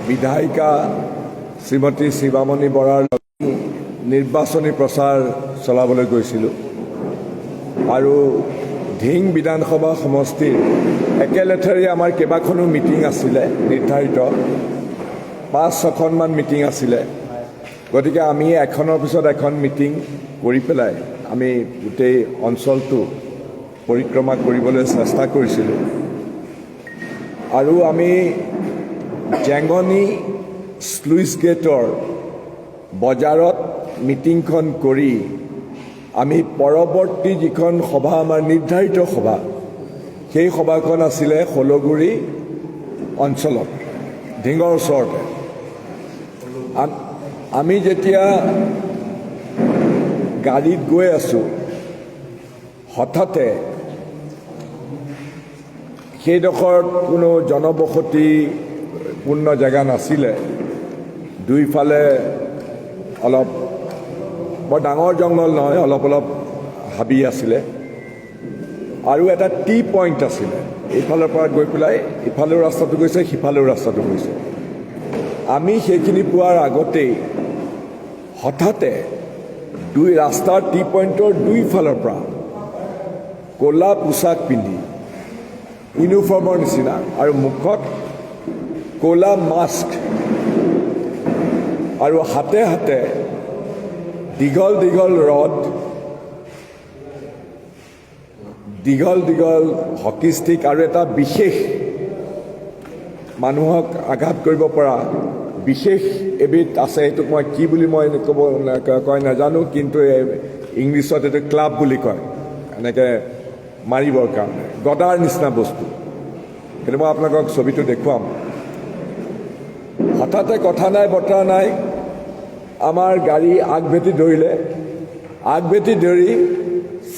বিধায়িকা শ্ৰীমতী শিৱামণি বৰাৰ নিৰ্বাচনী প্ৰচাৰ চলাবলৈ গৈছিলোঁ আৰু ধিং বিধানসভা সমষ্টিৰ একেলেঠাৰি আমাৰ কেইবাখনো মিটিং আছিলে, নিৰ্ধাৰিত 5-6খনমান মিটিং আছিলে। গতিকে আমি এখনৰ পিছত এখন মিটিং কৰি পেলাই আমি গোটেই অঞ্চলটো পৰিক্ৰমা কৰিবলৈ চেষ্টা কৰিছিলোঁ আৰু আমি জেঙনি স্লুইচ গেটৰ বজাৰত মিটিংখন কৰি আমি পৰৱৰ্তী যিখন সভা আমাৰ নিৰ্ধাৰিত সভা, সেই সভাখন আছিলে শলগুৰি অঞ্চলত, ধিঙৰ ওচৰতে। আমি যেতিয়া গাড়ীত গৈ আছোঁ, হঠাতে সেইডোখৰত কোনো জনবসতিপূৰ্ণ জেগা নাছিলে। দুইফালে অলপ বৰ ডাঙৰ জংঘল নহয়, অলপ অলপ হাবি আছিলে আৰু এটা টি পইণ্ট আছিলে। এইফালৰ পৰা গৈ পেলাই ইফালেও ৰাস্তাটো গৈছে, সিফালেও ৰাস্তাটো গৈছে। আমি সেইখিনি পোৱাৰ আগতেই হঠাতে ৰাস্তাৰ টি পইণ্টৰ দুইফালৰ পৰা ক'লা পোছাক পিন্ধি, ইউনিফৰ্মৰ নিচিনা আৰু মুখত ক'লা মাস্ক আৰু হাতে হাতে দীঘল দীঘল ৰড, দীঘল দীঘল হকী ষ্টিক আৰু এটা বিশেষ মানুহক আঘাত কৰিব পৰা বিশেষ এবিধ আছে। এইটোক মই কি বুলি মই কয় নাজানো, কিন্তু ইংলিছত এইটো ক্লাব বুলি কয়, এনেকৈ মাৰিবৰ কাৰণে গদাৰ নিচিনা বস্তু। কিন্তু মই আপোনালোকক ছবিটো দেখুৱাম। হঠাতে কথা নাই বতৰা নাই, আমাৰ গাড়ী আগভেটি ধৰিলে। আগভেটি ধৰি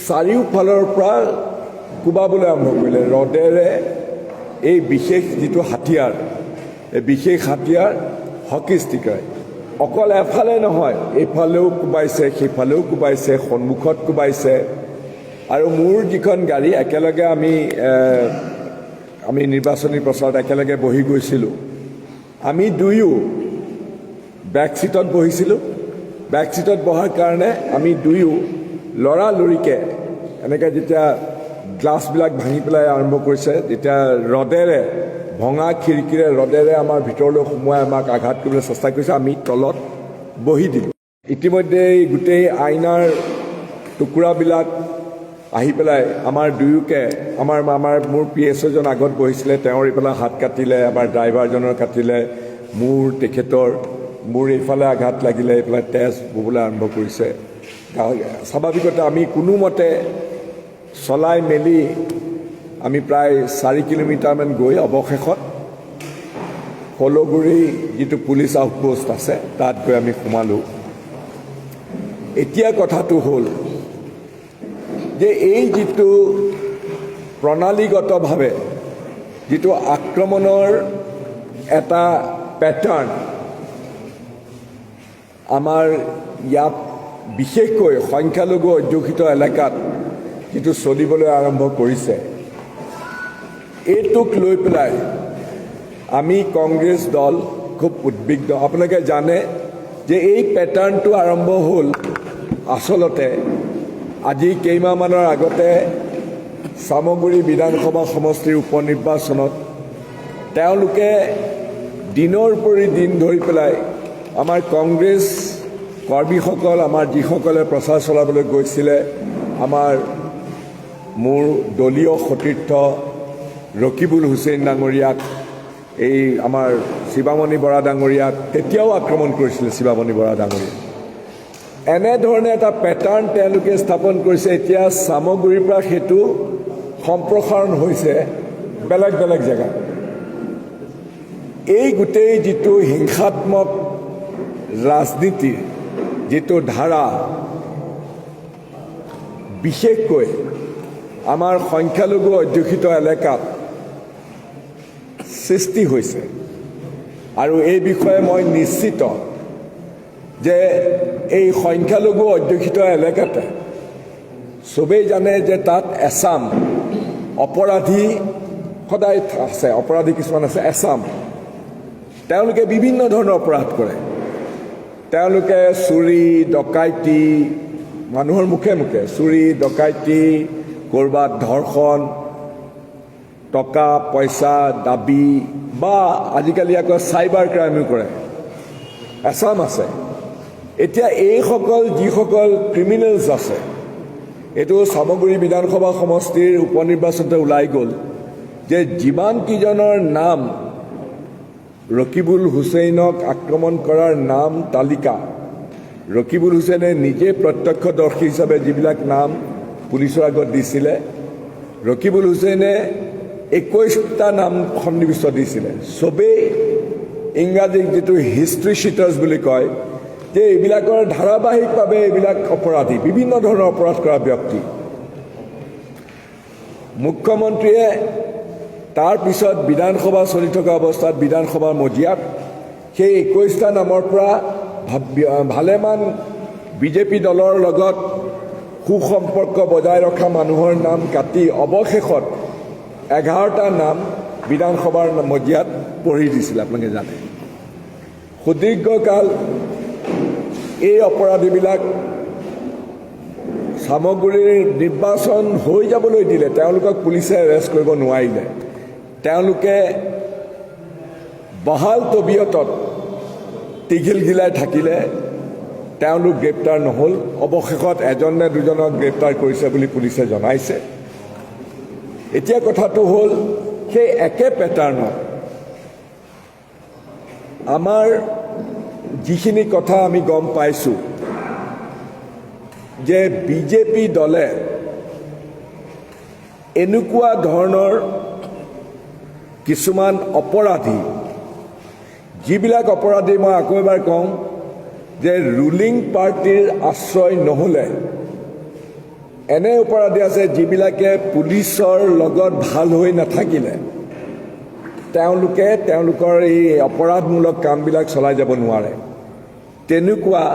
চাৰিওফালৰ পৰা কোবাবলৈ আৰম্ভ কৰিলে ৰডেৰে। এই বিশেষ যিটো হাতিয়াৰ, এই বিশেষ হাতিয়াৰ হকী ষ্টিকাৰ। অকল এফালে নহয়, এইফালেও কোবাইছে, সেইফালেও কোবাইছে, সন্মুখত কোবাইছে। আৰু মোৰ যিখন গাড়ী, একেলগে আমি নিৰ্বাচনী প্ৰচাৰত একেলগে বহি গৈছিলোঁ। আমি দুয়ো বেক ছিটত বহিছিলোঁ। বেক ছিটত বহাৰ কাৰণে আমি দুয়ো লৰালৰিকৈ এনেকৈ যেতিয়া গ্লাছবিলাক ভাঙি পেলাই আৰম্ভ কৰিছে, তেতিয়া ৰডেৰে, ভঙা খিৰিকীৰে ৰডেৰে আমাৰ ভিতৰলৈ সোমোৱাই আমাক আঘাত কৰিবলৈ চেষ্টা কৰিছে। আমি তলত বহি দিলোঁ। ইতিমধ্যে গোটেই আইনাৰ টুকুৰাবিলাক আহি পেলাই আমাৰ দুয়োকে, মোৰ PSOজন আগত বহিছিলে, তেওঁৰ এইফালে হাত কাটিলে, আমাৰ ড্ৰাইভাৰজনৰ কাটিলে, তেখেতৰ মোৰ এইফালে আঘাত লাগিলে, এইফালে তেজ ববলৈ আৰম্ভ কৰিছে। স্বাভাৱিকতে আমি কোনোমতে চলাই মেলি আমি প্ৰায় 4 কিলোমিটাৰমান গৈ অৱশেষত শলগুৰি যিটো পুলিচ আউটপোষ্ট আছে তাত গৈ আমি সোমালোঁ। এতিয়া কথাটো হ'ল যে এই যিটো প্ৰণালীগতভাৱে যিটো আক্ৰমণৰ এটা পেটাৰ্ণ আমাৰ ইয়াত বিশেষকৈ সংখ্যালঘু অধ্যুষিত এলেকাত যিটো চলিবলৈ আৰম্ভ কৰিছে, এইটোক লৈ পেলাই আমি কংগ্ৰেছ দল খুব উদ্বিগ্ন। আপোনালোকে জানে যে এই পেটাৰ্ণটো আৰম্ভ হ'ল আচলতে আজি কেইমাহমানৰ আগতে চামগুৰি বিধানসভা সমষ্টিৰ উপ নিৰ্বাচনত তেওঁলোকে দিনৰ উপৰি দিন ধৰি পেলাই আমাৰ কংগ্ৰেছ কৰ্মীসকল, আমাৰ যিসকলে প্ৰচাৰ চলাবলৈ গৈছিলে, মোৰ দলীয় সতীৰ্থ ৰকিবুল হুছেইন ডাঙৰীয়াক, এই আমাৰ শিৱামণি বৰা ডাঙৰীয়াক তেতিয়াও আক্ৰমণ কৰিছিলে। শিৱামণি বৰা ডাঙৰীয়াক এনেধৰণে এটা পেটাৰ্ণ তেওঁলোকে স্থাপন কৰিছে। এতিয়া চামগুৰিৰ পৰা সেইটো সম্প্ৰসাৰণ হৈছে বেলেগ বেলেগ জেগাত। এই গোটেই যিটো হিংসাত্মক ৰাজনীতিৰ যিটো ধাৰা, বিশেষকৈ আমাৰ সংখ্যালঘু অধ্যুষিত এলেকাত সৃষ্টি হৈছে, আৰু এই বিষয়ে মই নিশ্চিত যে এই সংখ্যালঘু অধ্যুষিত এলেকাতে চবেই জানে যে তাত এছাম অপৰাধী সদায় আছে, অপৰাধী কিছুমান আছে এছাম। তেওঁলোকে বিভিন্ন ধৰণৰ অপৰাধ কৰে। তেওঁলোকে চুৰি ডকাইতি, মানুহৰ মুখে মুখে চুৰি ডকাইতি, ক'ৰবাত ধৰ্ষণ, টকা পইচা দাবী বা আজিকালি আকৌ চাইবাৰ ক্ৰাইমো কৰে, এছাম আছে। এতিয়া এইসকল যিসকল ক্ৰিমিনেলছ আছে, এইটো চামগুৰি বিধানসভা সমষ্টিৰ উপনিৰ্বাচনতে ওলাই গ'ল যে যিমানকেইজনৰ নাম ৰকিবুল হুছেইনক আক্ৰমণ কৰাৰ নাম তালিকা, ৰকিবুল হুছেইনে নিজে প্ৰত্যক্ষদৰ্শী হিচাপে যিবিলাক নাম পুলিচৰ আগত দিছিলে, ৰকিবুল হুছেইনে 21টা নাম সন্নিৱিষ্ট দিছিলে। চবেই ইংৰাজীত যিটো হিষ্ট্ৰী শ্বিটাৰ্ছ বুলি কয়, যে এইবিলাকৰ ধাৰাবাহিকভাৱে এইবিলাক অপৰাধী, বিভিন্ন ধৰণৰ অপৰাধ কৰা ব্যক্তি। মুখ্যমন্ত্ৰীয়ে তাৰ পিছত বিধানসভা চলি থকা অৱস্থাত বিধানসভাৰ মজিয়াত সেই 21টা নামৰ পৰা ভালেমান বিজেপি দলৰ লগত সুসম্পৰ্ক বজাই ৰখা মানুহৰ নাম কাটি অৱশেষত 11টা নাম বিধানসভাৰ মজিয়াত পঢ়ি দিছিল। আপোনালোকে জানে সুদীৰ্ঘকাল এই অপৰাধীবিলাক চামগুৰিৰ নিৰ্বাচন হৈ যাবলৈ দিলে, তেওঁলোকক পুলিচে এৰেষ্ট কৰিব নোৱাৰিলে। তেওঁলোকে বহাল তবিয়তত টিঘিলঘিলাই থাকিলে, তেওঁলোক গ্ৰেপ্তাৰ নহ'ল। অৱশেষত এজন নে দুজনক গ্ৰেপ্তাৰ কৰিছে বুলি পুলিচে জনাইছে। এতিয়া কথাটো হ'ল, সেই একে পেটাৰ্ণত আমাৰ যিখিনি কথা আমি গম পাইছোঁ যে বিজেপি দলে এনেকুৱা ধৰণৰ কিছুমান অপৰাধী, যিবিলাক অপৰাধী মই আকৌ এবাৰ কওঁ যে ৰুলিং পাৰ্টিৰ আশ্ৰয় নহ'লে এনে অপৰাধী আছে যিবিলাকে পুলিচৰ লগত ভাল হৈ নাথাকিলে তেওঁলোকে তেওঁলোকৰ এই অপৰাধমূলক কামবিলাক চলাই যাব নোৱাৰে। তেনেকুৱা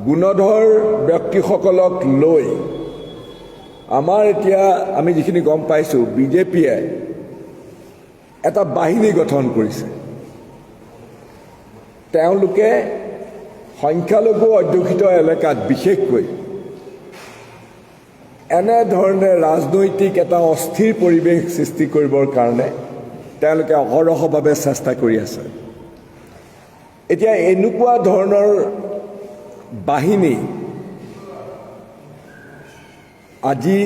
গুণধৰ ব্যক্তিসকলক লৈ আমাৰ এতিয়া আমি যিখিনি গম পাইছোঁ, বিজেপিয়ে এটা বাহিনী গঠন কৰিছে। তেওঁলোকে সংখ্যালঘু অধ্যুষিত এলেকাত বিশেষকৈ এনেধৰণে ৰাজনৈতিক এটা অস্থিৰ পৰিৱেশ সৃষ্টি কৰিবৰ কাৰণে তেওঁলোকে অহৰহভাৱে চেষ্টা কৰি আছে। এতিয়া এনেকুৱা ধৰণৰ বাহিনী আজি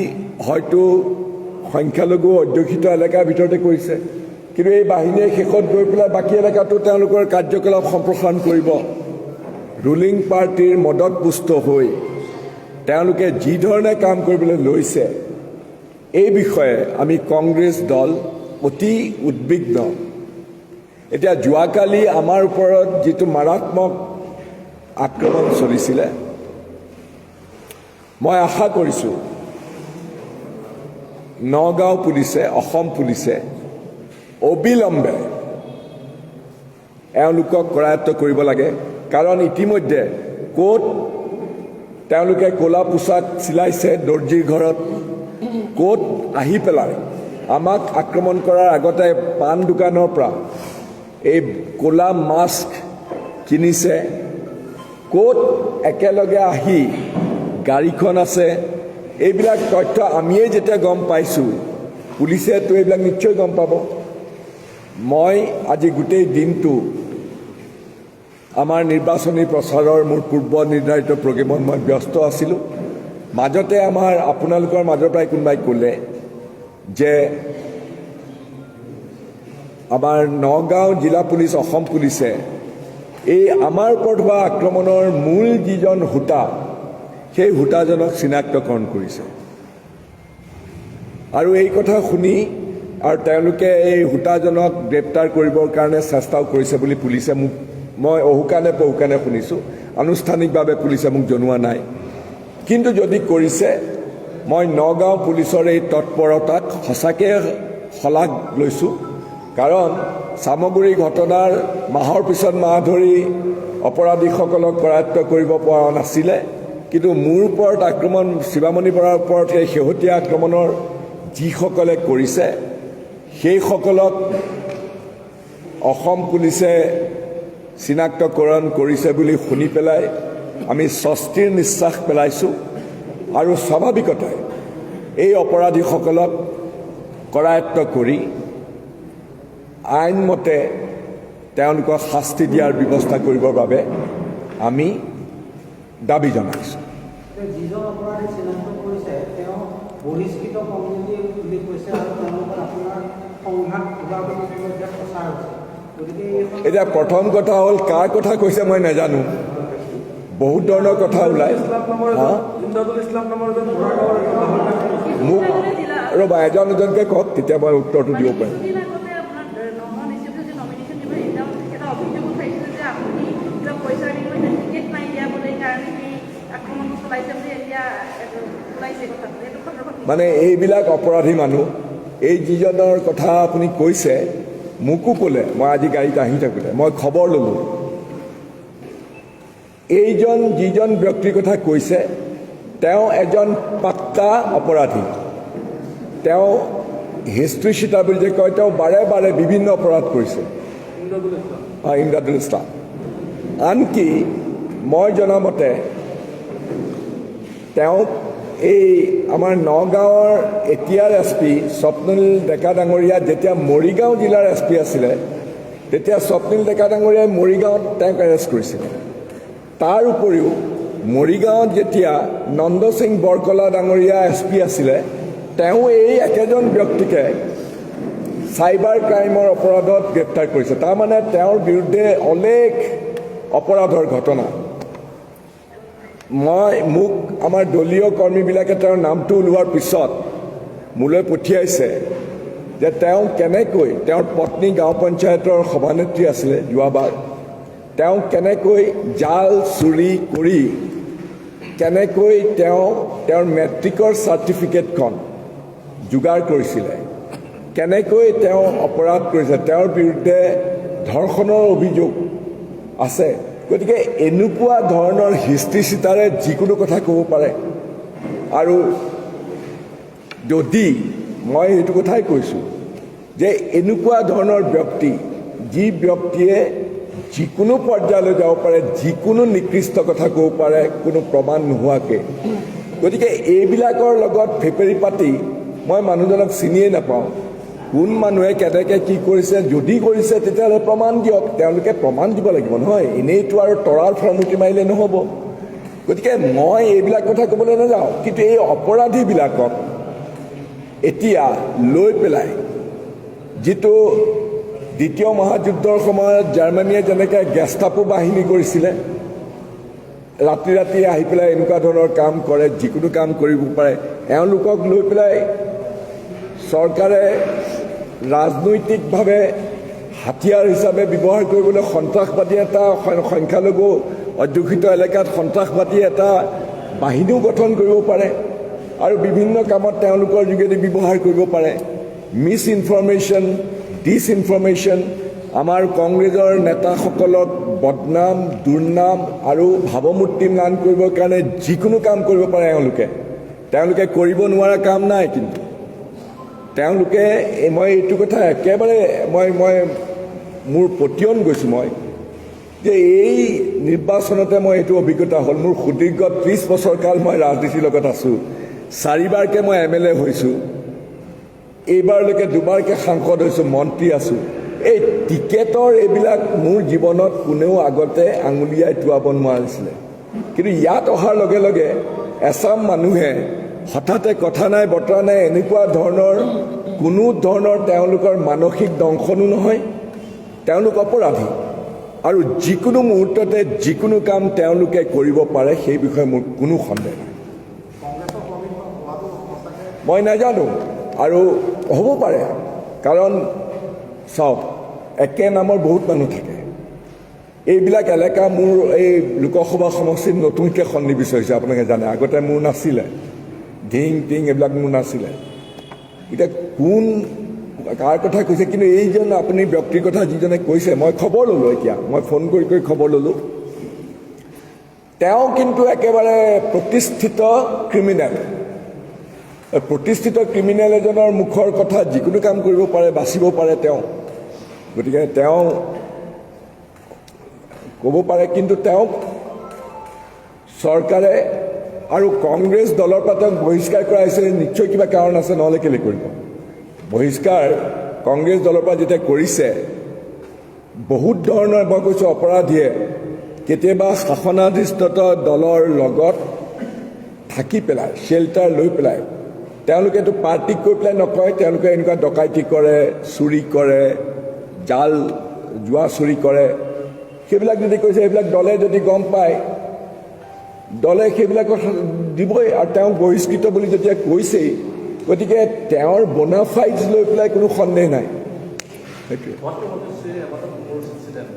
হয়তো সংখ্যালঘু অধ্যুষিত এলেকাৰ ভিতৰতে কৰিছে, কিন্তু এই বাহিনীয়ে শেষত গৈ পেলাই বাকী এলেকাটো তেওঁলোকৰ কাৰ্যকলাপ সম্প্ৰসাৰণ কৰিব। ৰুলিং পাৰ্টিৰ মদত পুষ্ট হৈ তেওঁলোকে যি ধৰণে কাম কৰিবলৈ লৈছে, এই বিষয়ে আমি কংগ্ৰেছ দল অতি উদ্বিগ্ন। এতিয়া যোৱাকালি আমাৰ ওপৰত যিটো মাৰাত্মক আক্ৰমণ চলিছিলে, মই আশা কৰিছোঁ নগাঁও পুলিচে, অসম পুলিচে অবিলম্বে এওঁলোকক কৰায়ত্ব কৰিব লাগে। কাৰণ ইতিমধ্যে ক'ত তেওঁলোকে ক'লা পোছাক চিলাইছে দৰ্জীৰ ঘৰত, ক'ত আহি পেলাই আমাক আক্ৰমণ কৰাৰ আগতে পাণ দোকানৰ পৰা এই ক'লা মাস্ক কিনিছে, ক'ত একেলগে আহি গাড়ীখন আছে, এইবিলাক তথ্য আমিয়ে যেতিয়া গম পাইছোঁ, পুলিচেতো এইবিলাক নিশ্চয় গম পাব। মই আজি গোটেই দিনটো আমাৰ নিৰ্বাচনী প্ৰচাৰৰ মোৰ পূৰ্ব নিৰ্ধাৰিত প্ৰগ্ৰেমত মই ব্যস্ত আছিলোঁ। মাজতে আমাৰ আপোনালোকৰ মাজৰ পৰাই কোনোবাই ক'লে যে আমাৰ নগাঁও জিলা পুলিচ, অসম পুলিচে এই আমাৰ ওপৰত হোৱা আক্ৰমণৰ মূল যিজন হোতা, সেই হোতাজনক চিনাক্তকৰণ কৰিছে। আৰু এই কথা শুনি আৰু তেওঁলোকে এই হোতাজনক গ্ৰেপ্তাৰ কৰিবৰ কাৰণে চেষ্টাও কৰিছে বুলি পুলিচে মোক, মই অহুকানে পহুকানে শুনিছোঁ, আনুষ্ঠানিকভাৱে পুলিচে মোক জনোৱা নাই। কিন্তু যদি কৰিছে, মই নগাঁও পুলিচৰ এই তৎপৰতাক সঁচাকৈ শলাগ লৈছোঁ। কাৰণ চামগুৰি ঘটনাৰ মাহৰ পিছত মাহ ধৰি অপৰাধীসকলক কৰায়ত্ব কৰিব পৰা নাছিলে, কিন্তু মোৰ ওপৰত আক্ৰমণ, শিৱামণি বৰাৰ ওপৰত সেই শেহতীয়া আক্ৰমণৰ যিসকলে কৰিছে, সেইসকলক অসম পুলিচে চিনাক্তকৰণ কৰিছে বুলি শুনি পেলাই আমি স্বস্তিৰ নিশ্বাস পেলাইছোঁ আৰু স্বাভাৱিকতে এই অপৰাধীসকলক কৰায়ত্ব কৰি আইনমতে তেওঁলোকক শাস্তি দিয়াৰ ব্যৱস্থা কৰিবৰ বাবে আমি দাবী জনাইছোঁ। যিজন অপৰাধী চিনাক্ত কৰিছে তেওঁ বহিষ্কৃত কমিউনিটি বুলি কৈছে আৰু তেওঁলোকৰ আপোনাৰ সংঘাত কিবা বুলি প্ৰচাৰ হৈছে। গতিকে এতিয়া প্ৰথম কথা হ'ল কাৰ কথা কৈছে মই নাজানো, বহুত ধৰণৰ কথা ওলায়। মোক ৰ'বা এজনকে কওক, তেতিয়া মই উত্তৰটো দিব পাৰিম। মানে এইবিলাক অপৰাধী মানুহ, এই যিজনৰ কথা আপুনি কৈছে মোকো ক'লে, মই আজি গাড়ীত আহি থাকোঁতে মই খবৰ ল'লোঁ। যিজন ব্যক্তিৰ কথা কৈছে তেওঁ এজন পাক্কা অপৰাধী। তেওঁ হিষ্ট্ৰী চিটাৰ বুলি যে কয়, তেওঁ বাৰে বাৰে বিভিন্ন অপৰাধ কৰিছে। ইমদাদুল ইছলাম। আনকি মই জনামতে তেওঁক এই আমাৰ নগাঁৱৰ এতিয়াৰ SP স্বপ্নিল ডেকা ডাঙৰীয়া যেতিয়া মৰিগাঁও জিলাৰ SP আছিলে, তেতিয়া স্বপ্নিল ডেকা ডাঙৰীয়াই মৰিগাঁৱত তেওঁক এৰেষ্ট কৰিছিলে। তাৰ উপৰিও মৰিগাঁৱত যেতিয়া নন্দ সিং বৰকলা ডাঙৰীয়া SP আছিলে, তেওঁ এই একেজন ব্যক্তিকে চাইবাৰ ক্ৰাইমৰ অপৰাধত গ্ৰেপ্তাৰ কৰিছে। তাৰমানে তেওঁৰ বিৰুদ্ধে অলেখ অপৰাধৰ ঘটনা। মোক আমাৰ দলীয় কৰ্মীবিলাকে তেওঁৰ নামটো ওলোৱাৰ পিছত মোলৈ পঠিয়াইছে যে তেওঁ কেনেকৈ, তেওঁৰ পত্নী গাঁও পঞ্চায়তৰ সভানেত্ৰী আছিলে যোৱাবাৰ, তেওঁ কেনেকৈ জাল চুৰি কৰি কেনেকৈ তেওঁৰ মেট্ৰিকৰ চাৰ্টিফিকেটখন যোগাৰ কৰিছিলে, কেনেকৈ তেওঁ অপৰাধ কৰিছে, তেওঁৰ বিৰুদ্ধে ধৰ্ষণৰ অভিযোগ আছে। গতিকে এনেকুৱা ধৰণৰ হিষ্ট্ৰী চিটাৰে যিকোনো কথা ক'ব পাৰে। আৰু যদি মই এইটো কথাই কৈছোঁ যে এনেকুৱা ধৰণৰ ব্যক্তি, যি ব্যক্তিয়ে যিকোনো পৰ্যায়লৈ যাব পাৰে, যিকোনো নিকৃষ্ট কথা ক'ব পাৰে কোনো প্ৰমাণ নোহোৱাকৈ, গতিকে এইবিলাকৰ লগত ফেপেৰি পাতি মই মানুহজনক চিনিয়ে নাপাওঁ। কোন মানুহে কেনেকৈ কি কৰিছে, যদি কৰিছে তেতিয়াহ'লে প্ৰমাণ দিয়ক। তেওঁলোকে প্ৰমাণ দিব লাগিব নহয়, এনেইতো আৰু তৰাৰ ফৰ্মুটি মাৰিলে নহ'ব। গতিকে মই এইবিলাক কথা ক'বলৈ নাযাওঁ, কিন্তু এই অপৰাধীবিলাকক এতিয়া লৈ পেলাই, যিটো দ্বিতীয় মহাযুদ্ধৰ সময়ত জাৰ্মানীয়ে যেনেকৈ গেষ্টাপো বাহিনী কৰিছিলে, ৰাতি ৰাতি আহি পেলাই এনেকুৱা ধৰণৰ কাম কৰে, যিকোনো কাম কৰিব পাৰে, এওঁলোকক লৈ পেলাই চৰকাৰে ৰাজনৈতিকভাৱে হাতিয়াৰ হিচাপে ব্যৱহাৰ কৰিবলৈ সন্ত্ৰাসবাদী এটা, সংখ্যালঘু অধ্যুষিত এলেকাত সন্ত্ৰাসবাদী এটা বাহিনীও গঠন কৰিব পাৰে আৰু বিভিন্ন কামত তেওঁলোকৰ যোগেদি ব্যৱহাৰ কৰিব পাৰে। মিছ ইনফৰমেশ্যন, ডিছইনফৰমেশ্যন, আমাৰ কংগ্ৰেছৰ নেতাসকলক বদনাম, দুৰ্নাম আৰু ভাৱমূৰ্তি ম্লান কৰিবৰ কাৰণে যিকোনো কাম কৰিব পাৰে তেওঁলোকে কৰিব নোৱাৰা কাম নাই। কিন্তু তেওঁলোকে, মই এইটো কথা একেবাৰে মই মোৰ পতিয়ন গৈছোঁ মই, যে এই নিৰ্বাচনতে মই এইটো অভিজ্ঞতা হ'ল। মোৰ সুদীৰ্ঘ 30 বছৰ কাল মই ৰাজনীতিৰ লগত আছোঁ, 4বাৰকৈ মই MLA হৈছোঁ, এইবাৰলৈকে 2বাৰকৈ সাংসদ হৈছোঁ, মন্ত্ৰী আছোঁ। এই টিকেটৰ এইবিলাক মোৰ জীৱনত কোনেও আগতে আঙুলিয়াই টোৱাব নোৱাৰা নাছিলে। কিন্তু ইয়াত অহাৰ লগে লগে এচাম মানুহে হঠাতে কথা নাই বতৰা নাই, এনেকুৱা ধৰণৰ কোনো ধৰণৰ তেওঁলোকৰ মানসিক দংশনো নহয়, তেওঁলোক অপৰাধী আৰু যিকোনো মুহূৰ্ততে যিকোনো কাম তেওঁলোকে কৰিব পাৰে, সেই বিষয়ে মোৰ কোনো সন্দেহ নাই। মই নাজানো, আৰু হ'ব পাৰে, কাৰণ চাওক, একে নামৰ বহুত মানুহ থাকে। এইবিলাক এলেকা মোৰ এই লোকসভা সমষ্টিত নতুনকৈ সন্নিৱিষ্ট হৈছে, আপোনালোকে জানে। আগতে মোৰ নাছিলে, ঢিং টিং এইবিলাক মোৰ নাছিলে। এতিয়া কোন কাৰ কথা কৈছে, কিন্তু এইজন আপুনি ব্যক্তিৰ কথা যিজনে কৈছে, মই খবৰ ল'লোঁ। এতিয়া মই ফোন কৰি খবৰ ল'লোঁ। তেওঁ কিন্তু একেবাৰে প্ৰতিষ্ঠিত ক্ৰিমিনেল। প্ৰতিষ্ঠিত ক্ৰিমিনেল এজনৰ মুখৰ কথা যিকোনো কাম কৰিব পাৰে, বাচিব পাৰে তেওঁ। গতিকে তেওঁ ক'ব পাৰে, কিন্তু তেওঁক চৰকাৰে আৰু কংগ্ৰেছ দলৰ পৰা তেওঁক বহিষ্কাৰ কৰা হৈছে, নিশ্চয় কিবা কাৰণ আছে, নহ'লে কেলৈ কৰিব। বহিষ্কাৰ কংগ্ৰেছ দলৰ পৰা যেতিয়া কৰিছে, বহুত ধৰণৰ মই কৈছোঁ অপৰাধীয়ে কেতিয়াবা শাসনাধিষ্ঠিত দলৰ লগত থাকি পেলাই, শ্বেল্টাৰ লৈ পেলাই, তেওঁলোকেতো পাৰ্টিক কৈ পেলাই নকয়, তেওঁলোকে এনেকুৱা ডকাইতি কৰে, চুৰি কৰে, জাল জুৱা চুৰি কৰে, সেইবিলাক যদি কৈছে, সেইবিলাক দলে যদি গম পায়, দলে সেইবিলাকক দিবই। আৰু তেওঁ বহিষ্কৃত বুলি যেতিয়া কৈছেই, গতিকে তেওঁৰ বনাফাইডছ লৈ পেলাই কোনো সন্দেহ নাই। সেইটোৱে। What do you want to say about the Moors incident?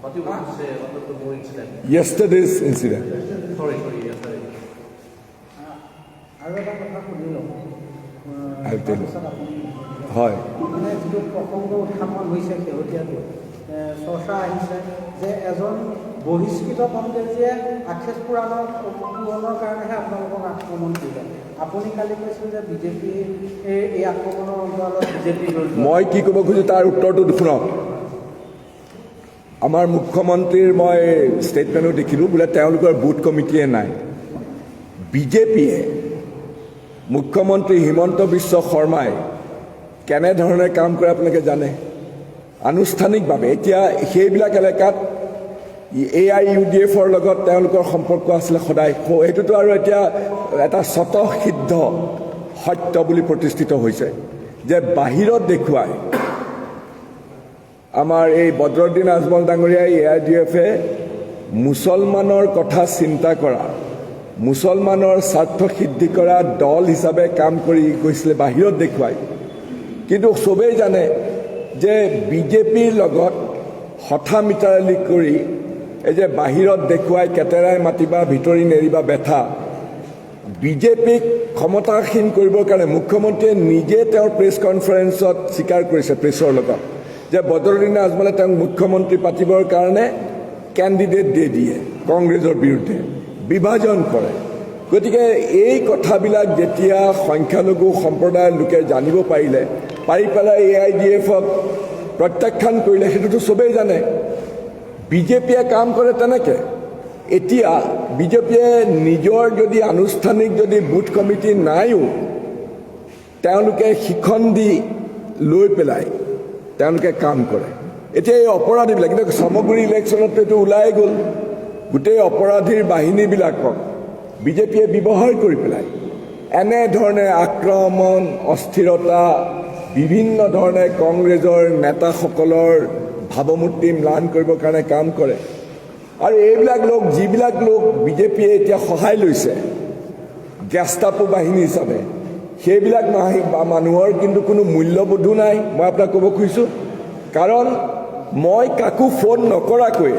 What do you want to say about the Moor incident? Yesterday's incident. Sorry, yesterday. আৰু এটা কথা সুধি লওঁ, I'll tell you. তাৰপিছত আপুনি হয়, মানে যিটো প্ৰসংগ উত্থাপন হৈছে শেহতীয়াকৈ চৰ্চা আহিছে যে এজন বহিষ্কৃত কংগ্ৰেছীয়ে আক্ষেপ পূৰণৰ কাৰণেহে আপোনালোকক আক্ৰমণ কৰিলে। আপুনি কালি কৈছিল যে বিজেপি এই আক্ৰমণৰ অন্তৰালত বিজেপি জড়িত। মই কি ক'ব খোজোঁ তাৰ উত্তৰটো শুনক। আমাৰ মুখ্যমন্ত্ৰীৰ মই ষ্টেটমেণ্টো দেখিলোঁ, বোলে তেওঁলোকৰ বুথ কমিটিয়ে নাই। বিজেপিয়ে মুখ্যমন্ত্ৰী হিমন্ত বিশ্ব শৰ্মাই কেনেধৰণে কাম কৰে আপোনালোকে জানে। আনুষ্ঠানিকভাৱে এতিয়া সেইবিলাক এলেকাত AIUDFৰ লগত তেওঁলোকৰ সম্পৰ্ক আছিলে সদায়। সেইটোতো আৰু এতিয়া এটা স্বতঃসিদ্ধ সত্য বুলি প্ৰতিষ্ঠিত হৈছে যে বাহিৰত দেখুৱাই আমাৰ এই বদৰুদ্দিন আজমল ডাঙৰীয়াই AIUDFে মুছলমানৰ কথা চিন্তা কৰা, মুছলমানৰ স্বাৰ্থ সিদ্ধি কৰা দল হিচাপে কাম কৰি গৈছিলে বাহিৰত দেখুৱাই। কিন্তু চবেই জানে যে বিজেপিৰ লগত হঠা মিতালি কৰি এই যে বাহিৰত দেখুৱাই কেতেৰাই মাতিবা ভিতৰি নেৰিবা বেথা, বিজেপিক ক্ষমতাসীন কৰিবৰ কাৰণে মুখ্যমন্ত্ৰীয়ে নিজে তেওঁৰ প্ৰেছ কনফাৰেন্সত স্বীকাৰ কৰিছে প্ৰেছৰ লগত যে বদৰুদ্দিন আজমলে তেওঁক মুখ্যমন্ত্ৰী পাতিবৰ কাৰণে কেণ্ডিডেট দিয়ে কংগ্ৰেছৰ বিৰুদ্ধে, বিভাজন কৰে। গতিকে এই কথাবিলাক যেতিয়া সংখ্যালঘু সম্প্ৰদায়ৰ লোকে জানিব পাৰিলে, পাৰি পেলাই AIUDFক প্ৰত্যাখ্যান কৰিলে, সেইটোতো চবেই জানে। বিজেপিয়ে কাম কৰে তেনেকৈ। এতিয়া বিজেপিয়ে নিজৰ যদি আনুষ্ঠানিক যদি বুথ কমিটি নাইও, তেওঁলোকে শিখন দি লৈ পেলাই তেওঁলোকে কাম কৰে। এতিয়া এই অপৰাধীবিলাক, কিন্তু চামগুৰি ইলেকশ্যনততো এইটো ওলাই গ'ল, গোটেই অপৰাধীৰ বাহিনীবিলাকক বিজেপিয়ে ব্যৱহাৰ কৰি পেলাই এনেধৰণে আক্ৰমণ, অস্থিৰতা, বিভিন্ন ধৰণে কংগ্ৰেছৰ নেতাসকলৰ ভাৱমূৰ্তি ম্লান কৰিবৰ কাৰণে কাম কৰে। আৰু এইবিলাক লোক, যিবিলাক লোক বিজেপিয়ে এতিয়া সহায় লৈছে গেষ্টাপো বাহিনী হিচাপে, সেইবিলাক মানুহৰ কিন্তু কোনো মূল্যবোধো নাই। মই আপোনাক ক'ব খুজিছোঁ, কাৰণ মই কাকো ফোন নকৰাকৈ,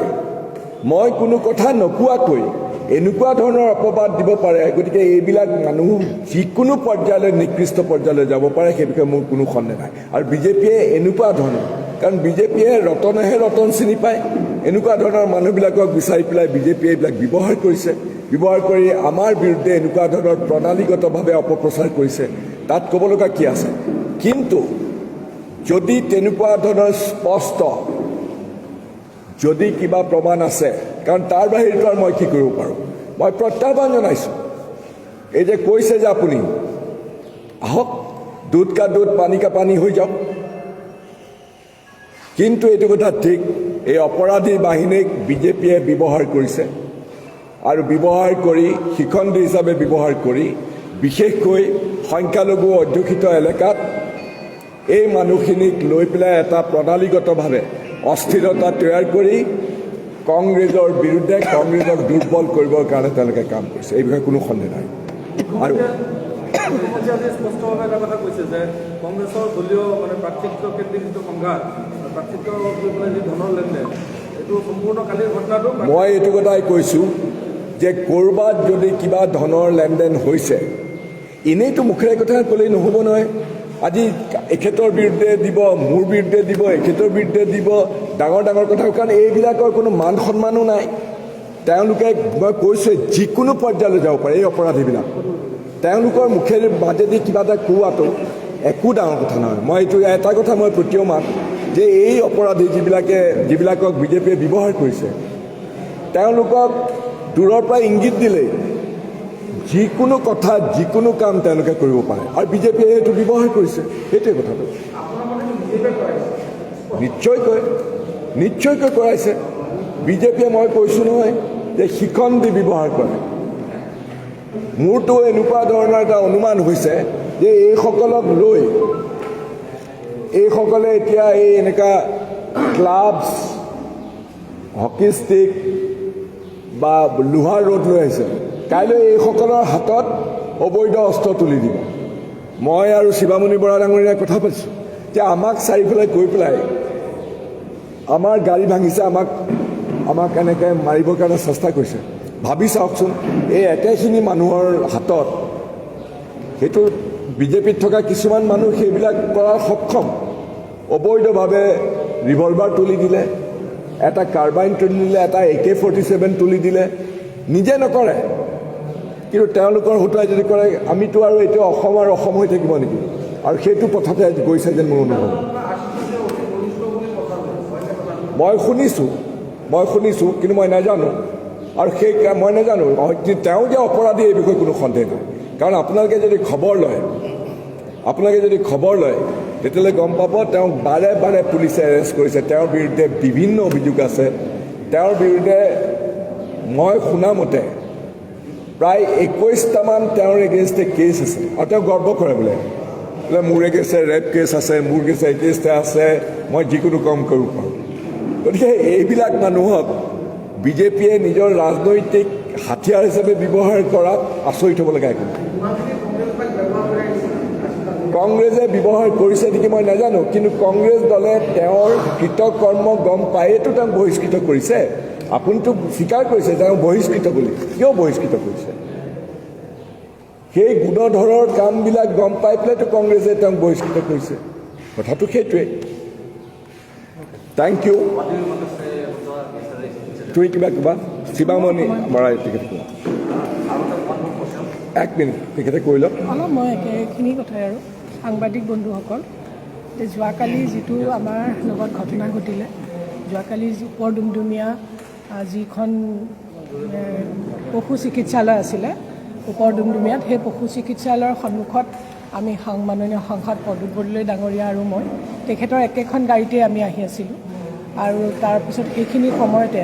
মই কোনো কথা নোকোৱাকৈ এনেকুৱা ধৰণৰ অপবাদ দিব পাৰে। গতিকে এইবিলাক মানুহ যিকোনো পৰ্যায়লৈ, নিকৃষ্ট পৰ্যায়লৈ যাব পাৰে, সেই বিষয়ে মোৰ কোনো সন্দেহ নাই। আৰু বিজেপিয়ে এনেকুৱা ধৰণৰ, কাৰণ বিজেপিয়ে ৰতনেহে ৰতন চিনি পায়, এনেকুৱা ধৰণৰ মানুহবিলাকক বিচাৰি পেলাই বিজেপিয়ে এইবিলাক ব্যৱহাৰ কৰিছে। ব্যৱহাৰ কৰি আমাৰ বিৰুদ্ধে এনেকুৱা ধৰণৰ প্ৰণালীগতভাৱে অপপ্ৰচাৰ কৰিছে। তাত ক'ব লগা কি আছে? কিন্তু যদি তেনেকুৱা ধৰণৰ স্পষ্ট যদি কিবা প্ৰমাণ আছে, কাৰণ তাৰ বাহিৰেতো আৰু মই কি কৰিব পাৰোঁ? মই প্ৰত্যাহ্বান জনাইছোঁ। এই যে কৈছে যে আপুনি আহক, দুধ কা দুধ পানী কা পানী হৈ যাওক, কিন্তু এইটো কথা ঠিক, এই অপৰাধী বাহিনীক বিজেপিয়ে ব্যৱহাৰ কৰিছে। আৰু ব্যৱহাৰ কৰি শিখণ্ডী হিচাপে ব্যৱহাৰ কৰি বিশেষকৈ সংখ্যালঘু অধ্যুষিত এলেকাত এই মানুহখিনিক লৈ পেলাই এটা প্ৰণালীগতভাৱে অস্থিৰতা তৈয়াৰ কৰি কংগ্ৰেছৰ বিৰুদ্ধে কংগ্ৰেছক দুৰ্বল কৰিবৰ কাৰণে তেওঁলোকে কাম কৰিছে। এই বিষয়ে কোনো সন্দেহ নাই। আৰু মুখ্যমন্ত্ৰীয়ে আজি স্পষ্টভাৱে এটা কথা কৈছে যে কংগ্ৰেছৰ দলীয় প্ৰাৰ্থিত্ব কেন্দ্ৰিক যিটো সংঘাত, প্ৰাৰ্থিত্ব লৈ পেলাই যি ধনৰ লেনদেন, এইটো সম্পূৰ্ণ কালিৰ ঘটনাটো। মই এইটো কথাই কৈছোঁ যে ক'ৰবাত যদি কিবা ধনৰ লেনদেন হৈছে, এনেইতো মুখেৰে কথা ক'লেই নহ'ব নহয়। আজি এখেতৰ বিৰুদ্ধে দিব, মোৰ বিৰুদ্ধে দিব, এখেতৰ বিৰুদ্ধে দিব, ডাঙৰ ডাঙৰ কথা, কাৰণ এইবিলাকৰ কোনো মান সন্মানো নাই। তেওঁলোকে, মই কৈছোঁ, যিকোনো পৰ্যায়লৈ যাব পাৰে এই অপৰাধীবিলাক। তেওঁলোকৰ মুখেৰে মাজেদি কিবা এটা কোৱাটো একো ডাঙৰ কথা নহয়। মই এইটো এটা কথা মই প্ৰতীয়মান যে এই অপৰাধী যিবিলাকক বিজেপিয়ে ব্যৱহাৰ কৰিছে তেওঁলোকক দূৰৰ পৰা ইংগিত দিলেই যিকোনো কথা যিকোনো কাম তেওঁলোকে কৰিব পাৰে আৰু বিজেপিয়ে সেইটো ব্যৱহাৰ কৰিছে সেইটোৱে কথাটো নিশ্চয়কৈ কৰাইছে বিজেপিয়ে মই কৈছোঁ নহয় যে শিখন দি ব্যৱহাৰ কৰে মোৰতো এনেকুৱা ধৰণৰ এটা অনুমান হৈছে যে এইসকলক লৈ এইসকলে এতিয়া এই এনেকুৱা ক্লাবছ হকী ষ্টিক বা লোহাৰ ৰড লৈ আহিছে কাইলৈ এইসকলৰ হাতত অবৈধ অস্ত্ৰ তুলি দিব মই আৰু শিৱামণি বৰা ডাঙৰীয়াই কথা পাতিছোঁ যে আমাক চাৰিফালে গৈ পেলাই আমাৰ গাড়ী ভাঙিছে আমাক এনেকৈ মাৰিবৰ কাৰণে চেষ্টা কৰিছে ভাবি চাওকচোন এই একেখিনি মানুহৰ হাতত সেইটো বিজেপিত থকা কিছুমান মানুহ সেইবিলাক কৰাৰ সক্ষম অবৈধভাৱে ৰিভলভাৰ তুলি দিলে এটা কাৰ্বাইন তুলি দিলে এটা AK-47 তুলি দিলে নিজে নকৰে কিন্তু তেওঁলোকৰ হতুৱাই যদি কৰে আমিতো আৰু এতিয়া অসম হৈ থাকিব নেকি আৰু সেইটো পথতে গৈছে যেন মোৰ অনুভৱ মই শুনিছোঁ কিন্তু মই নাজানো আৰু সেই মই নাজানো তেওঁ যে অপৰাধী এই বিষয়ে কোনো সন্দেহ নাই কাৰণ আপোনালোকে যদি খবৰ লয় তেতিয়াহ'লে গম পাব তেওঁক বাৰে পুলিচে এৰেষ্ট কৰিছে তেওঁৰ বিৰুদ্ধে বিভিন্ন অভিযোগ আছে তেওঁৰ বিৰুদ্ধে মই শুনামতে প্ৰায় 21টামান তেওঁৰ এগেইনষ্টে কেছ আছে আৰু তেওঁ গৰ্ব কৰে বোলে মোৰ এগেইনষ্টে ৰেপ কেছ আছে মোৰ এগেইনষ্টে আছে মই যিকোনো কাম কৰিব পাৰোঁ গতিকে এইবিলাক মানুহক বিজেপিয়ে নিজৰ ৰাজনৈতিক হাতিয়াৰ হিচাপে ব্যৱহাৰ কৰাত আচৰিত হ'ব লগা একো কংগ্ৰেছে ব্যৱহাৰ কৰিছে নেকি মই নাজানো কিন্তু কংগ্ৰেছ দলে তেওঁৰ কৃতকৰ্ম গম পায়েতো তেওঁক বহিষ্কৃত কৰিছে আপুনিতো স্বীকাৰ কৰিছে তেওঁ বহিষ্কৃত বুলি কিয় বহিষ্কৃত কৰিছে সেই গুণধৰৰ কামবিলাক গম পাই পেলাইতো কংগ্ৰেছে তেওঁক বহিষ্কৃত কৰিছে কথাটো সেইটোৱে থেংক ইউ তুমি কিবা শিৱামণি বৰাই তেখেতে কোৱা 1 মিনিট তেখেতে কৈ লওক অলপ মই একেখিনি কথাই আৰু সাংবাদিক বন্ধুসকল যে যোৱাকালি যিটো আমাৰ লগত ঘটনা ঘটিলে যোৱাকালি ওপৰ ডুমডুমীয়া যিখন পশু চিকিৎসালয় আছিলে ওপৰ ডুমডুমীয়াত সেই পশু চিকিৎসালয়ৰ সন্মুখত আমি মাননীয় সাংসদ প্ৰদ্যুৎ বৰদলৈ ডাঙৰীয়া আৰু মই তেখেতৰ একেখন গাড়ীতে আমি আহি আছিলোঁ আৰু তাৰপিছত সেইখিনি সময়তে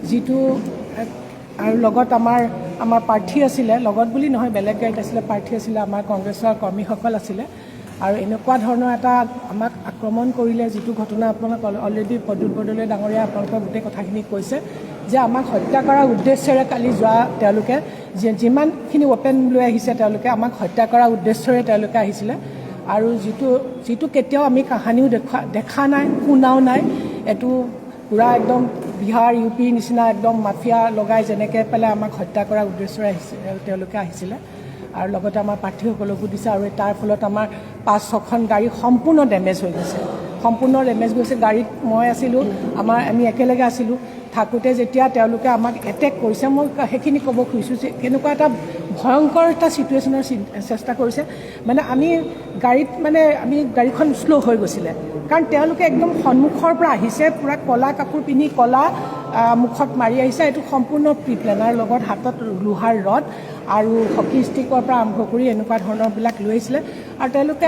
যিটো আৰু লগত আমাৰ প্ৰাৰ্থী আছিলে লগত বুলি নহয় বেলেগ গাড়ীত আছিলে প্ৰাৰ্থী আছিলে আমাৰ কংগ্ৰেছৰ কৰ্মীসকল আছিলে আৰু এনেকুৱা ধৰণৰ এটা আমাক আক্ৰমণ কৰিলে যিটো ঘটনা আপোনালোক অলৰেডি প্ৰদ্যুৎ বৰদলৈ ডাঙৰীয়া আপোনালোকৰ গোটেই কথাখিনি কৈছে যে আমাক হত্যা কৰাৰ উদ্দেশ্যেৰে কালি তেওঁলোকে যিমানখিনি ৱেপন লৈ আহিছে তেওঁলোকে আমাক হত্যা কৰাৰ উদ্দেশ্যেৰে তেওঁলোকে আহিছিলে আৰু যিটো কেতিয়াও আমি কাহানিও দেখা নাই শুনাও নাই এইটো পূৰা একদম বিহাৰ ইউপিৰ নিচিনা একদম মাফিয়া লগাই যেনেকৈ পেলাই আমাক হত্যা কৰাৰ উদ্দেশ্যেৰে তেওঁলোকে আহিছিলে আৰু লগতে আমাৰ প্ৰাৰ্থীসকলকো দিছে আৰু তাৰ ফলত আমাৰ 5-6খন গাড়ী সম্পূৰ্ণ ডেমেজ হৈ গৈছে গাড়ীত মই আছিলোঁ আমি একেলগে আছিলোঁ থাকোঁতে যেতিয়া তেওঁলোকে আমাক এটেক কৰিছে মই সেইখিনি ক'ব খুজিছোঁ যে কেনেকুৱা এটা ভয়ংকৰ এটা চিটুৱেশ্যনৰ চেষ্টা কৰিছে মানে আমি গাড়ীখন শ্ল' হৈ গৈছিলে কাৰণ তেওঁলোকে একদম সন্মুখৰ পৰা আহিছে পূৰা ক'লা কাপোৰ পিন্ধি ক'লা মুখত মাৰি আহিছে এইটো সম্পূৰ্ণ প্ৰি প্লেনাৰ লগত হাতত লোহাৰ ৰড আৰু হকী ষ্টিকৰ পৰা আৰম্ভ কৰি এনেকুৱা ধৰণৰবিলাক লৈ আহিছিলে আৰু তেওঁলোকে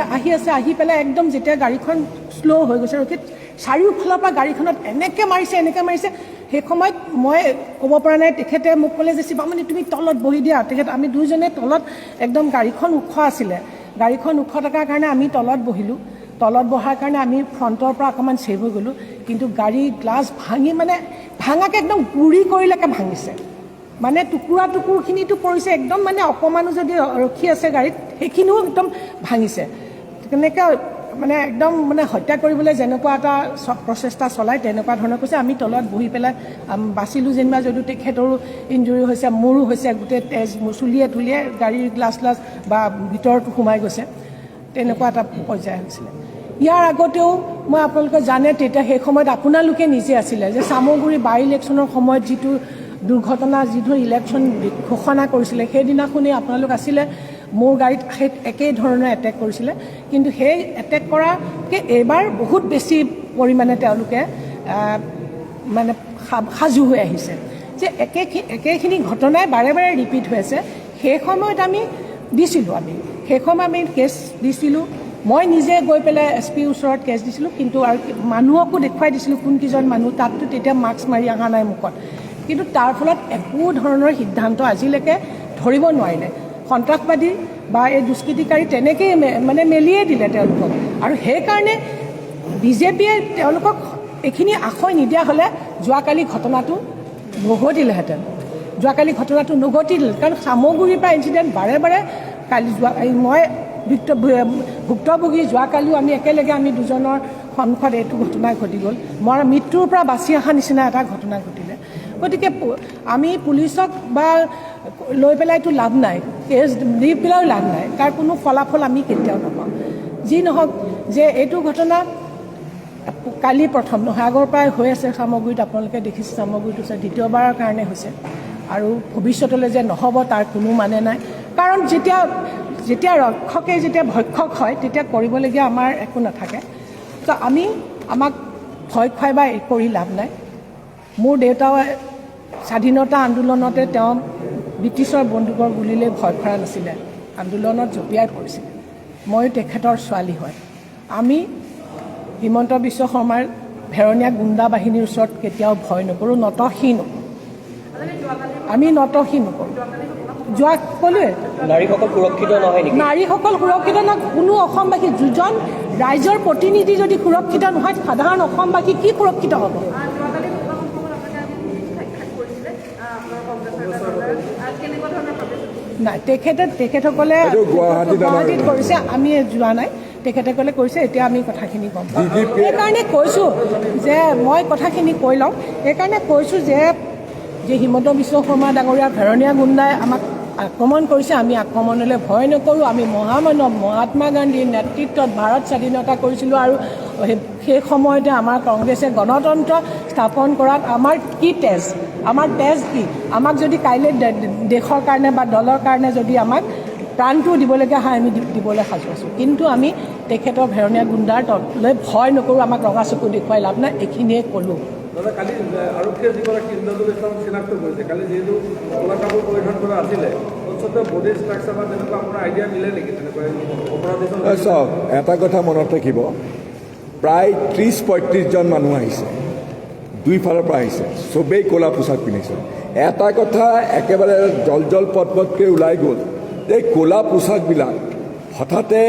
আহি পেলাই একদম যেতিয়া গাড়ীখন শ্ল' হৈ গৈছে ৰখি চাৰিওফালৰ পৰা গাড়ীখনত এনেকৈ মাৰিছে সেই সময়ত মই ক'ব পৰা নাই তেখেতে মোক ক'লে যে শিৱামণি তুমি তলত বহি দিয়া আমি দুইজনে তলত একদম গাড়ীখন ওখ আছিলে গাড়ীখন ওখ থকাৰ কাৰণে আমি তলত বহিলোঁ তলত বহাৰ কাৰণে আমি ফ্ৰণ্টৰ পৰা অকণমান ছেভ হৈ গ'লোঁ কিন্তু গাড়ী গ্লাছ ভাঙাকৈ একদম গুৰি কৰিলৈকে ভাঙিছে মানে টুকুৰখিনিতো পৰিছে একদম মানে অকণমানো যদি ৰখি আছে গাড়ীত সেইখিনিও একদম ভাঙিছে তেনেকৈ মানে একদম মানে হত্যা কৰিবলৈ যেনেকুৱা এটা প্ৰচেষ্টা চলায় তেনেকুৱা ধৰণৰ কৈছে আমি তলত বহি পেলাই বাচিলোঁ যেনিবা যদিও তেখেতৰো ইঞ্জুৰি হৈছে মোৰো হৈছে গোটেই তেজ চুলিয়ে তুলিয়ে গাড়ীৰ গ্লাছ বা ভিতৰতো সোমাই গৈছে তেনেকুৱা এটা পৰ্যায় হৈছিলে ইয়াৰ আগতেও মই আপোনালোকে জানে তেতিয়া সেই সময়ত আপোনালোকে নিজে আছিলে যে চামগুৰি বাই ইলেকশ্যনৰ সময়ত যিটো দুৰ্ঘটনা যিটো ইলেকশ্যন ঘোষণা কৰিছিলে সেইদিনাখনেই আপোনালোক আছিলে মোৰ গাড়ীত সেই একেই ধৰণৰ এটেক কৰিছিলে কিন্তু সেই এটেক কৰা আগতকৈ এইবাৰ বহুত বেছি পৰিমাণে তেওঁলোকে মানে সাজু হৈ আহিছে যে একেখিনি ঘটনাই বাৰে বাৰে ৰিপিট হৈ আছে। সেই সময়ত আমি দিছিলোঁ, সেই সময়ত আমি কেছ দিছিলোঁ। মই নিজে গৈ পেলাই SP ওচৰত কেছ দিছিলোঁ, কিন্তু আৰু মানুহকো দেখুৱাই দিছিলোঁ কোনকেইজন মানুহ, তাততো তেতিয়া মাস্ক মাৰি অহা নাই মুখত। কিন্তু তাৰ ফলত একো ধৰণৰ সিদ্ধান্ত আজিলৈকে ধৰিব নোৱাৰিলে। সন্ত্ৰাসবাদী বা এই দুষ্কৃতিকাৰী তেনেকেই মানে মেলিয়ে দিলে তেওঁলোকক। আৰু সেইকাৰণে বিজেপিয়ে তেওঁলোকক এইখিনি আশয় নিদিয়া হ'লে যোৱাকালি ঘটনাটো নঘটিল। কাৰণ চামগুৰিৰ পৰা ইনচিডেণ্ট বাৰে বাৰে কালি মই ভুক্তভোগী যোৱাকালিও আমি একেলগে দুজনৰ সন্মুখত এইটো ঘটনা ঘটি গ'ল। মই মৃত্যুৰ পৰা বাচি অহা নিচিনা এটা ঘটনা ঘটিলে। গতিকে আমি পুলিচক বা লৈ পেলাইতো লাভ নাই, কেছ দি পেলাইও লাভ নাই, তাৰ কোনো ফলাফল আমি কেতিয়াও নাপাওঁ। যি নহওক যে এইটো ঘটনা কালি প্ৰথম নহয়, আগৰ পৰাই হৈ আছে চামগুৰিত। আপোনালোকে দেখিছে চামগুৰিটো দ্বিতীয়বাৰৰ কাৰণে হৈছে, আৰু ভৱিষ্যতলৈ যে নহ'ব তাৰ কোনো মানে নাই। কাৰণ যেতিয়া ৰক্ষকে যেতিয়া ভক্ষক হয় তেতিয়া কৰিবলগীয়া আমাৰ একো নাথাকে। তো আমাক ভয় খুৱাই বা কৰি লাভ নাই। মোৰ দেউতাও স্বাধীনতা আন্দোলনতে তেওঁ ব্ৰিটিছৰ বন্দুকৰ গুলীলৈ ভয় কৰা নাছিলে, আন্দোলনত জঁপিয়াই পৰিছিলে। ময়ো তেখেতৰ ছোৱালী হয়। আমি হিমন্ত বিশ্ব শৰ্মাৰ ভেৰণীয়া গুণ্ডা বাহিনীৰ ওচৰত কেতিয়াও ভয় নকৰোঁ, নতশীন নকৰোঁ। আমি নতশীন নকৰোঁ। ক'লোৱে নাৰীসকল সুৰক্ষিত নহয় নেকি? নাৰীসকল সুৰক্ষিত নহয়। কোনো অসমবাসী, দুজন ৰাইজৰ প্ৰতিনিধি যদি সুৰক্ষিত নহয়, সাধাৰণ অসমবাসী কি সুৰক্ষিত হ'ব? নাই, তেখেতসকলে গুৱাহাটীত কৰিছে, আমি যোৱা নাই। তেখেতসকলে কৰিছে, এতিয়া আমি কথাখিনি গম পাওঁ। সেইকাৰণে কৈছোঁ যে মই কথাখিনি কৈ লওঁ। সেইকাৰণে কৈছোঁ যে হিমন্ত বিশ্ব শৰ্মা ডাঙৰীয়া ভেৰণীয়া গুণ্ডাই আমাক আক্ৰমণ কৰিছে, আমি আক্ৰমণলৈ ভয় নকৰোঁ। আমি মহামানৱ মহাত্মা গান্ধীৰ নেতৃত্বত ভাৰত স্বাধীনতা কৰিছিলোঁ, আৰু সেই সময়তে আমাৰ কংগ্ৰেছে গণতন্ত্ৰ স্থাপন কৰাত আমাৰ কি তেজ, আমাৰ তেজ কি? আমাক যদি কাইলৈ দেশৰ কাৰণে বা দলৰ কাৰণে যদি আমাক প্ৰাণটো দিবলগীয়া হয়, আমি দিবলৈ সাজু আছোঁ। কিন্তু আমি তেখেতৰ ভেৰণীয়া গুণ্ডাৰ তললৈ ভয় নকৰোঁ। আমাক ৰঙা চকু দেখুৱাই লাভ নাই, এইখিনিয়ে ক'লোঁ। দাদা, কালি আৰক্ষীয়ে যিগৰাকী ইন্দ্ৰজুল ইছলামক চিনাক্ত কৰিছে, কালি যিহেতু ক'লা কাপোৰ পৰিধান কৰা আছিলে, অঞ্চলতে বডি ষ্ট্ৰাকচাৰ বা তেনেকুৱা আপোনাৰ আইডিয়া মিলে নেকি? তেনেকুৱা অপৰাধীজন চাওক, এটা কথা মনত ৰাখিব, প্ৰায় 30-35জন মানুহ আহিছে, দুইফালৰ পৰা আহিছে, চবেই ক'লা পোছাক পিন্ধিছে। এটা কথা একেবাৰে জল পটপটকৈ ওলাই গ'ল, এই ক'লা পোছাকবিলাক হঠাতে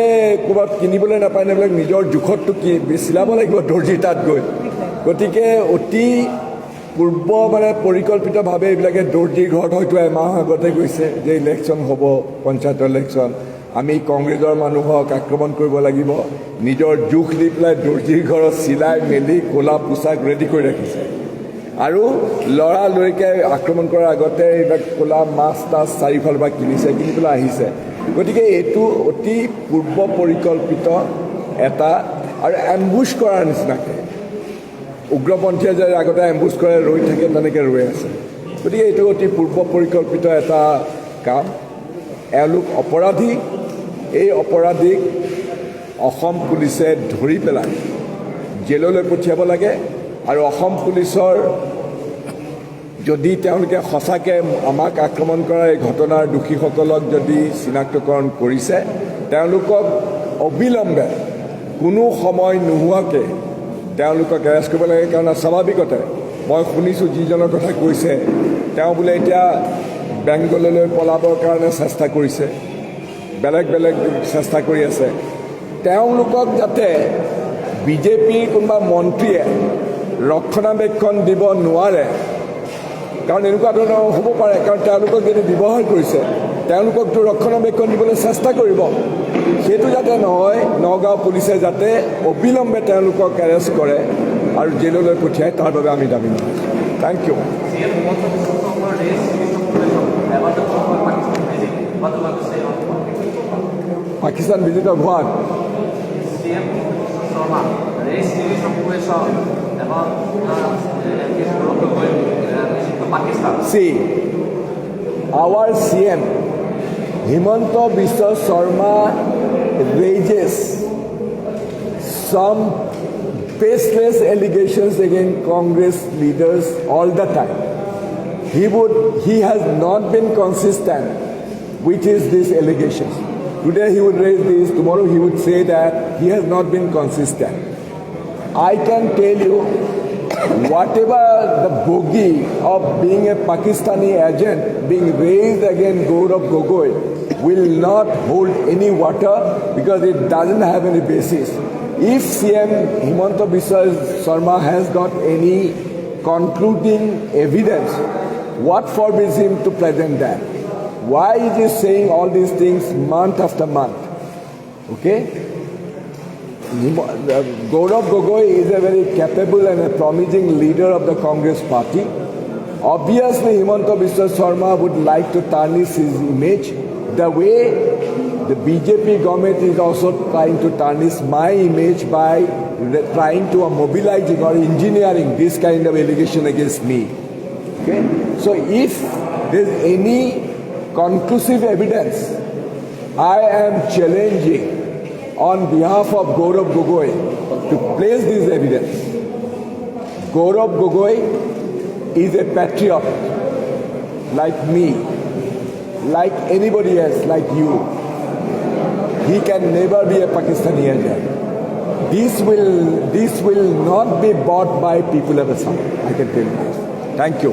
ক'ৰবাত কিনিবলৈ নাপায় নে? এইবিলাক নিজৰ জোখতটো চিলাব লাগিব দৰ্জীৰ তাত গৈ। গতিকে অতি পৰিকল্পিতভাৱে এইবিলাকে দৰ্জীৰ ঘৰত হয়তো এমাহ আগতে গৈছে যে ইলেকশ্যন হ'ব, পঞ্চায়তৰ ইলেকশ্যন, আমি কংগ্ৰেছৰ মানুহক আক্ৰমণ কৰিব লাগিব, নিজৰ জোখ দি পেলাই দৰ্জীৰ ঘৰত চিলাই মেলি ক'লা পোছাক ৰেডি কৰি ৰাখিছে। আৰু লৰালৰিকৈ আক্ৰমণ কৰাৰ আগতে এইবিলাক ক'লা মাছ টাছ চাৰিওফালৰ পৰা কিনি পেলাই আহিছে। গতিকে এইটো অতি পূৰ্ব পৰিকল্পিত এটা, আৰু এম্বুছ কৰাৰ নিচিনাকৈ উগ্ৰপন্থীয়ে যে আগতে এম্বুছ কৰে ৰৈ থাকে, তেনেকৈ ৰৈ আছে। গতিকে এইটো অতি পূৰ্ব পৰিকল্পিত এটা কাম। এওঁলোক অপৰাধী, এই অপৰাধীক অসম পুলিচে ধৰি পেলাই জেললৈ পঠিয়াব লাগে। আৰু অসম পুলিচৰ যদি তেওঁলোকে সঁচাকৈ আমাক আক্ৰমণ কৰা এই ঘটনাৰ দোষীসকলক যদি চিনাক্তকৰণ কৰিছে, তেওঁলোকক অবিলম্বে কোনো সময় নোহোৱাকৈ তেওঁলোকক এৰেষ্ট কৰিব লাগে। কাৰণ স্বাভাৱিকতে মই শুনিছোঁ যিজনৰ কথা কৈছে, তেওঁ বোলে এতিয়া বেংগললৈ পলাবৰ কাৰণে চেষ্টা কৰিছে, বেলেগ চেষ্টা কৰি আছে। তেওঁলোকক যাতে বিজেপিৰ কোনোবা মন্ত্ৰীয়ে ৰক্ষণাবেক্ষণ দিব নোৱাৰে, কাৰণ এনেকুৱা ধৰণৰ হ'ব পাৰে। কাৰণ তেওঁলোকক যদি ব্যৱহাৰ কৰিছে, তেওঁলোককতো ৰক্ষণাবেক্ষণ দিবলৈ চেষ্টা কৰিব। সেইটো যাতে নহয়, নগাঁও পুলিচে যাতে অবিলম্বে তেওঁলোকক এৰেষ্ট কৰে আৰু জেললৈ পঠিয়ায়, তাৰ বাবে আমি দাবী কৰিছোঁ। Thank you. Pakistan visit of what? See, our CM Himanta Biswa Sharma rages some baseless allegations against Congress leaders all the time. He has not been consistent with these allegations. Today he would raise this, tomorrow he would say that he has not been consistent. I can tell you, whatever the bogey of being a Pakistani agent being raised against Gaurav Gogoi will not hold any water because it doesn't have any basis. If CM Himanta Biswa Sarma has got any concluding evidence, what forbids him to present that? Why is he saying all these things month after month? Okay? Gaurav Gogoi is a very capable and a promising leader of the Congress party. Obviously, Himanta Biswa Sarma would like to tarnish his image the way the BJP government is also trying to tarnish my image by trying to mobilizing or engineering this kind of allegation against me. Okay? So if there's any conclusive evidence, I am challenging on behalf of Gaurav Gogoi to place this evidence. Gaurav Gogoi is a patriot like me, like anybody else, like you. He can never be a Pakistani agent. This will not be bought by people of Assam. I can tell you this. Thank you.